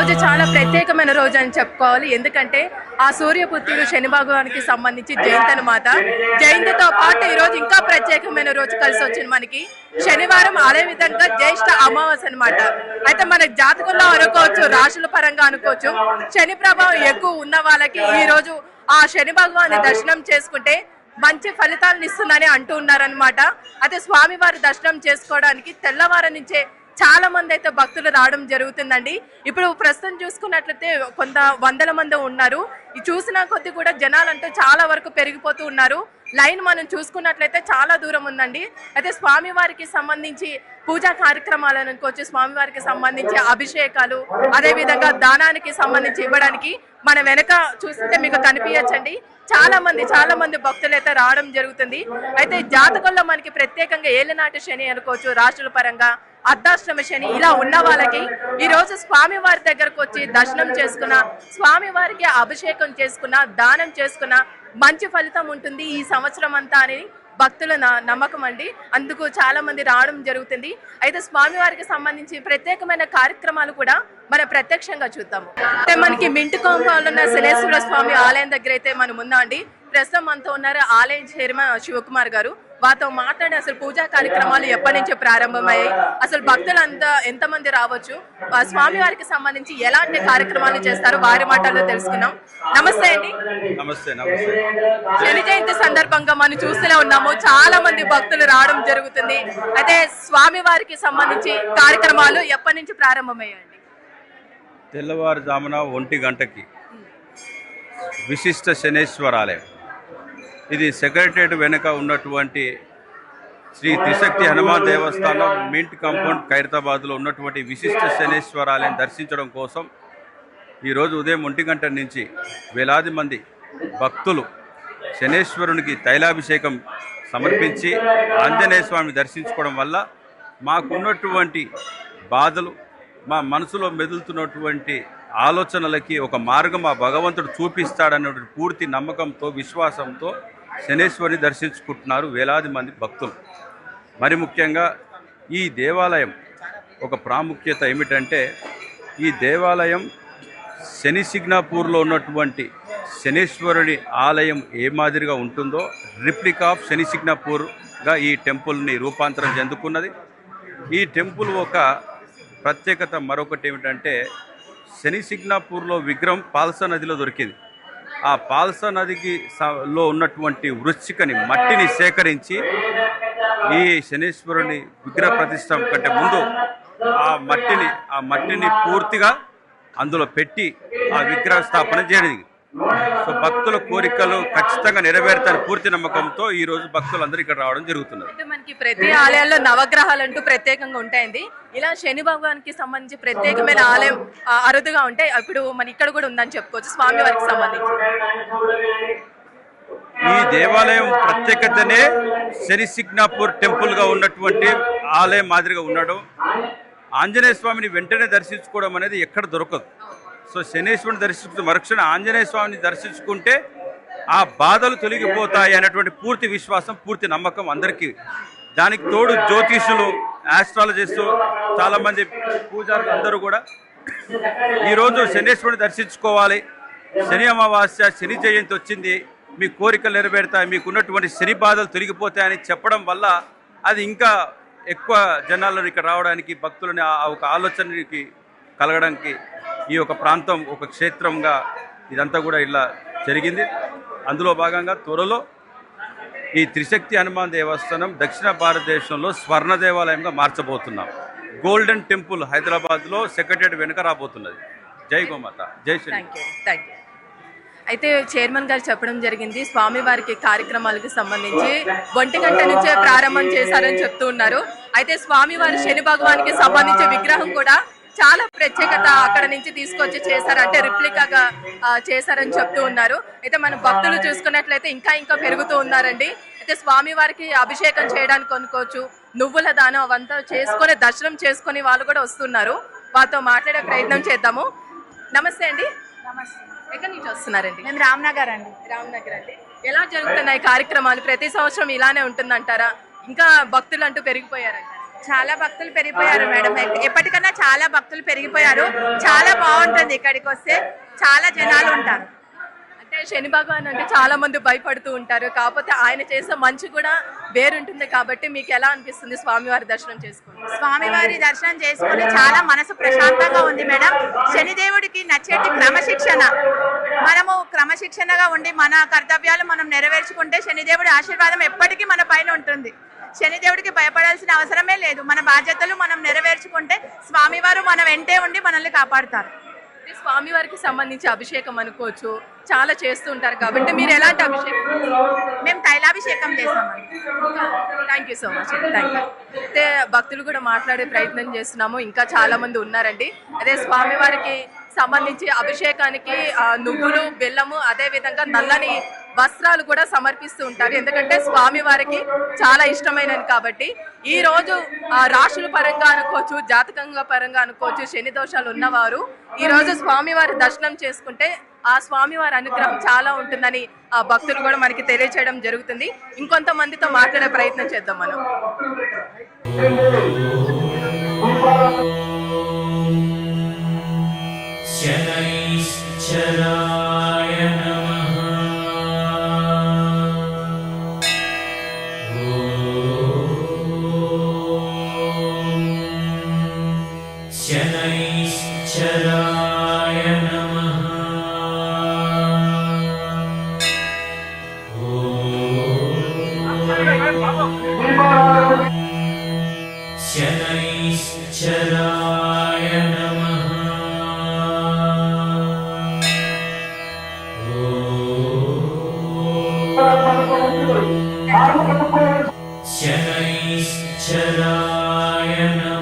రోజు చాలా ప్రత్యేకమైన రోజు అని చెప్పుకోవాలి. ఎందుకంటే ఆ సూర్యపుత్రుడు శని భగవానికి సంబంధించి జయంతి అన్నమాట. జయంతితో పాటు ఈ రోజు ఇంకా ప్రత్యేకమైన రోజు కలిసి వచ్చింది మనకి శనివారం, అదే విధంగా జ్యేష్ఠ అమావాస్య అన్నమాట. అయితే మన జాతకంలో అనుకోవచ్చు, రాశుల పరంగా అనుకోవచ్చు, శని ప్రభావం ఎక్కువ ఉన్న వాళ్ళకి ఈ రోజు ఆ శని భగవాన్ని దర్శనం చేసుకుంటే మంచి ఫలితాలను ఇస్తుందని అంటూ ఉన్నారనమాట. అయితే స్వామివారి దర్శనం చేసుకోవడానికి తెల్లవారు నుంచే చాలా మంది అయితే భక్తులు రావడం జరుగుతుందండి. ఇప్పుడు ప్రస్తుతం చూసుకున్నట్లయితే కొంత వందల మంది ఉన్నారు. ఈ చూసిన కొద్ది కూడా జనాలంటూ చాలా వరకు పెరిగిపోతూ ఉన్నారు. లైన్ మనం చూసుకున్నట్లయితే చాలా దూరం ఉందండి. అయితే స్వామివారికి సంబంధించి పూజా కార్యక్రమాలను అనుకోవచ్చు, స్వామివారికి సంబంధించి అభిషేకాలు, అదే విధంగా దానానికి సంబంధించి ఇవ్వడానికి మన వెనక చూస్తుంటే మీకు కనిపించండి చాలా మంది భక్తులు అయితే రావడం జరుగుతుంది. అయితే జాతకంలో మనకి ప్రత్యేకంగా ఏలినాటి శని అనుకోవచ్చు, రాశుల పరంగా అర్ధాష్టమ శని ఇలా ఉన్న వాళ్ళకి ఈ రోజు స్వామివారి దగ్గరకు వచ్చి దర్శనం చేసుకున్న, స్వామివారికి అభిషేకం చేసుకున్న, దానం చేసుకున్న మంచి ఫలితం ఉంటుంది ఈ సంవత్సరం అంతా అని భక్తుల నమ్మకం అండి. అందుకు చాలా మంది రావడం జరుగుతుంది. అయితే స్వామివారికి సంబంధించి ప్రత్యేకమైన కార్యక్రమాలు కూడా మనం ప్రత్యక్షంగా చూద్దాము. అయితే మనకి మింటి కాంపౌండ్ ఉన్న శనేశ్వర స్వామి ఆలయం దగ్గర అయితే మనం ఉన్నాం అండి. ప్రస్తుతం మనతో ఉన్నారు ఆలయ చైర్మన్ శివకుమార్ గారు. వారితో మాట్లాడి అసలు పూజా కార్యక్రమాలు ఎప్పటి నుంచి ప్రారంభమయ్యాయి, అసలు భక్తులంతా ఎంతమంది రావచ్చు, స్వామివారికి సంబంధించి ఎలాంటి కార్యక్రమాలు చేస్తారు, వారి మాటల్లో తెలుసుకున్నాం. నమస్తే అండి. నమస్తే. శని జయంతి సందర్భంగా మనం చూస్తూనే ఉన్నాము, చాలా మంది భక్తులు రావడం జరుగుతుంది. అయితే స్వామివారికి సంబంధించి కార్యక్రమాలు ఎప్పటి నుంచి ప్రారంభమయ్యాయండి? తెల్లవారుజామున 1 గంటకి విశిష్ట శనేశ్వరాలయం, ఇది సెక్రటరియట్ వెనుక ఉన్నటువంటి శ్రీ త్రిశక్తి హనుమాన్ దేవస్థానం మింట్ కాంపౌండ్ ఖైరతాబాద్లో ఉన్నటువంటి విశిష్ట శనేశ్వరాలయం దర్శించడం కోసం ఈరోజు ఉదయం 1 గంట నుంచి వేలాది మంది భక్తులు శనేశ్వరునికి తైలాభిషేకం సమర్పించి ఆంజనేయ స్వామిని దర్శించుకోవడం వల్ల మాకున్నటువంటి బాధలు, మా మనసులో మెదులుతున్నటువంటి ఆలోచనలకి ఒక మార్గం ఆ భగవంతుడు చూపిస్తాడన్నటువంటి పూర్తి నమ్మకంతో, విశ్వాసంతో శనేశ్వరిని దర్శించుకుంటున్నారు వేలాది మంది భక్తులు. మరి ముఖ్యంగా ఈ దేవాలయం ఒక ప్రాముఖ్యత ఏమిటంటే, ఈ దేవాలయం శని సిగ్నాపూర్లో ఉన్నటువంటి శనేశ్వరుని ఆలయం ఏ మాదిరిగా ఉంటుందో రిప్లికా ఆఫ్ శని సిగ్నాపూర్గా ఈ టెంపుల్ని రూపాంతరం చెందుకున్నది. ఈ టెంపుల్ ఒక ప్రత్యేకత మరొకటి ఏమిటంటే, శని సిగ్నాపూర్లో విగ్రహం పాల్సా నదిలో దొరికింది. ఆ పాల్సా నదికి లో ఉన్నటువంటి వృశ్చికని, మట్టిని సేకరించి ఈ శనీశ్వరుని విగ్రహ ప్రతిష్ట కంటే ముందు ఆ మట్టిని పూర్తిగా అందులో పెట్టి ఆ విగ్రహ స్థాపన చేయడం. సో భక్తుల కోరికలు ఖచ్చితంగా నెరవేరుతాయని పూర్తి నమ్మకంతో ఈ రోజు భక్తులందరూ ఇక్కడ రావడం జరుగుతున్నారు. అంటే మనకి ప్రతి ఆలయాల్లో నవగ్రహాలు అంటూ ప్రత్యేకంగా ఉంటాయండి. ఇలా శని భగవానికి సంబంధించి ప్రత్యేకమైన ఆలయం అరుదుగా ఉంటాయి. ఇప్పుడు మన ఇక్కడ కూడా ఉందని చెప్పుకోవచ్చు స్వామివారికి సంబంధించి. ఈ దేవాలయం ప్రత్యేకతనే శని సిగ్నాపూర్ టెంపుల్ గా ఉన్నటువంటి ఆలయం మాదిరిగా ఉండడం. ఆంజనేయ స్వామిని వెంటనే దర్శించుకోవడం అనేది ఎక్కడ దొరకదు. సో శనేశ్వరుని దర్శించుకుంటే మరుక్షణ ఆంజనేయ స్వామిని దర్శించుకుంటే ఆ బాధలు తొలగిపోతాయి అనేటువంటి పూర్తి విశ్వాసం, పూర్తి నమ్మకం అందరికీ. దానికి తోడు జ్యోతిషులు, ఆస్ట్రాలజిస్టు, చాలామంది పూజారులు అందరూ కూడా ఈరోజు శనేశ్వరుని దర్శించుకోవాలి, శని అమావాస్య, శని జయంతి వచ్చింది, మీ కోరికలు నెరవేరుతాయి, మీకున్నటువంటి శని బాధలు తొలగిపోతాయని చెప్పడం వల్ల అది ఇంకా ఎక్కువ జనాలను ఇక్కడ రావడానికి, భక్తులని ఒక ఆలోచనకి కలగడానికి ఈ యొక్క ప్రాంతం ఒక క్షేత్రంగా ఇదంతా కూడా ఇలా జరిగింది. అందులో భాగంగా త్వరలో ఈ త్రిశక్తి హనుమాన్ దేవస్థానం దక్షిణ భారతదేశంలో స్వర్ణ దేవాలయంగా మార్చబోతున్నాం. గోల్డెన్ టెంపుల్ హైదరాబాద్లో సెక్రటరియట్ వెనుక రాబోతున్నది. జై గోమాత, జై శ్రీ. అయితే చైర్మన్ గారు చెప్పడం జరిగింది, స్వామివారికి కార్యక్రమాలకు సంబంధించి 1 గంట నుంచే ప్రారంభం చేశారని చెప్తూ ఉన్నారు. అయితే స్వామివారి శని భగవానికి సంబంధించి విగ్రహం కూడా చాలా ప్రత్యేకత అక్కడ నుంచి తీసుకొచ్చి చేశారు, అంటే రిప్లికాగా చేశారని చెప్తూ ఉన్నారు. అయితే మన భక్తులు చూసుకున్నట్లయితే ఇంకా పెరుగుతూ ఉన్నారండి. అయితే స్వామివారికి అభిషేకం చేయడానికి అనుకోవచ్చు, నువ్వుల దానం అవంతా చేసుకొని దర్శనం చేసుకొని వాళ్ళు కూడా వస్తున్నారు. వారితో మాట్లాడే ప్రయత్నం చేద్దాము. నమస్తే అండి. నమస్తే. ఎక్కడి నుంచి వస్తున్నారండి? మేము రామ్నగర్ అండి. రామ్నగర్ అండి. ఎలా జరుగుతున్నాయి కార్యక్రమాలు? ప్రతి సంవత్సరం ఇలానే ఉంటుందంటారా, ఇంకా భక్తులు అంటూ పెరిగిపోయారంటారా? చాలా భక్తులు పెరిగిపోయారు మేడం. ఎప్పటికన్నా చాలా భక్తులు పెరిగిపోయారు. చాలా బాగుంటుంది. ఇక్కడికి వస్తే చాలా జనాలు ఉంటారు. అంటే శని భగవాన్ అంటే చాలా మంది భయపడుతూ ఉంటారు, కాకపోతే ఆయన చేసే మంచి కూడా వేరుంటుంది. కాబట్టి మీకు ఎలా అనిపిస్తుంది స్వామివారి దర్శనం చేసుకుని? స్వామివారి దర్శనం చేసుకుని చాలా మనసు ప్రశాంతంగా ఉంది మేడం. శనిదేవుడికి నచ్చేటి క్రమశిక్షణ. మనము క్రమశిక్షణగా ఉండి మన కర్తవ్యాలు మనం నెరవేర్చుకుంటే శనిదేవుడి ఆశీర్వాదం ఎప్పటికీ మన పైన ఉంటుంది. శనిదేవుడికి భయపడాల్సిన అవసరమే లేదు. మన బాధ్యతలు మనం నెరవేర్చుకుంటే స్వామివారు మన వెంటే ఉండి మనల్ని కాపాడుతారు. స్వామివారికి సంబంధించి అభిషేకం అనుకోవచ్చు, చాలా చేస్తూ ఉంటారు. కాబట్టి మీరు ఎలాంటి అభిషేకం? మేము తైలాభిషేకం చేస్తామండి. Thank you so much. Thank you. అయితే భక్తులు కూడా మాట్లాడే ప్రయత్నం చేస్తున్నాము. ఇంకా చాలా మంది ఉన్నారండి. అదే స్వామివారికి సంబంధించి అభిషేకానికి నువ్వులు, బెల్లము, అదే విధంగా నల్లని వస్త్రాలు కూడా సమర్పిస్తూ ఉంటారు. ఎందుకంటే స్వామివారికి చాలా ఇష్టమైనది కాబట్టి. ఈ రోజు రాశుల పరంగా అనుకోవచ్చు, జాతకంగా పరంగా అనుకోవచ్చు, శని దోషాలు ఉన్నవారు ఈ రోజు స్వామివారి దర్శనం చేసుకుంటే ఆ స్వామివారి అనుగ్రహం చాలా ఉంటుందని ఆ భక్తులు కూడా మనకి తెలియచేయడం జరుగుతుంది. ఇంకొంతమందితో మాట్లాడే ప్రయత్నం చేద్దాం మనం. శనైశ్చరాయ నమః. శనైశ్చరాయ నమః. శనైశ్చరాయ నమః. శనైశ్చరాయ నమః.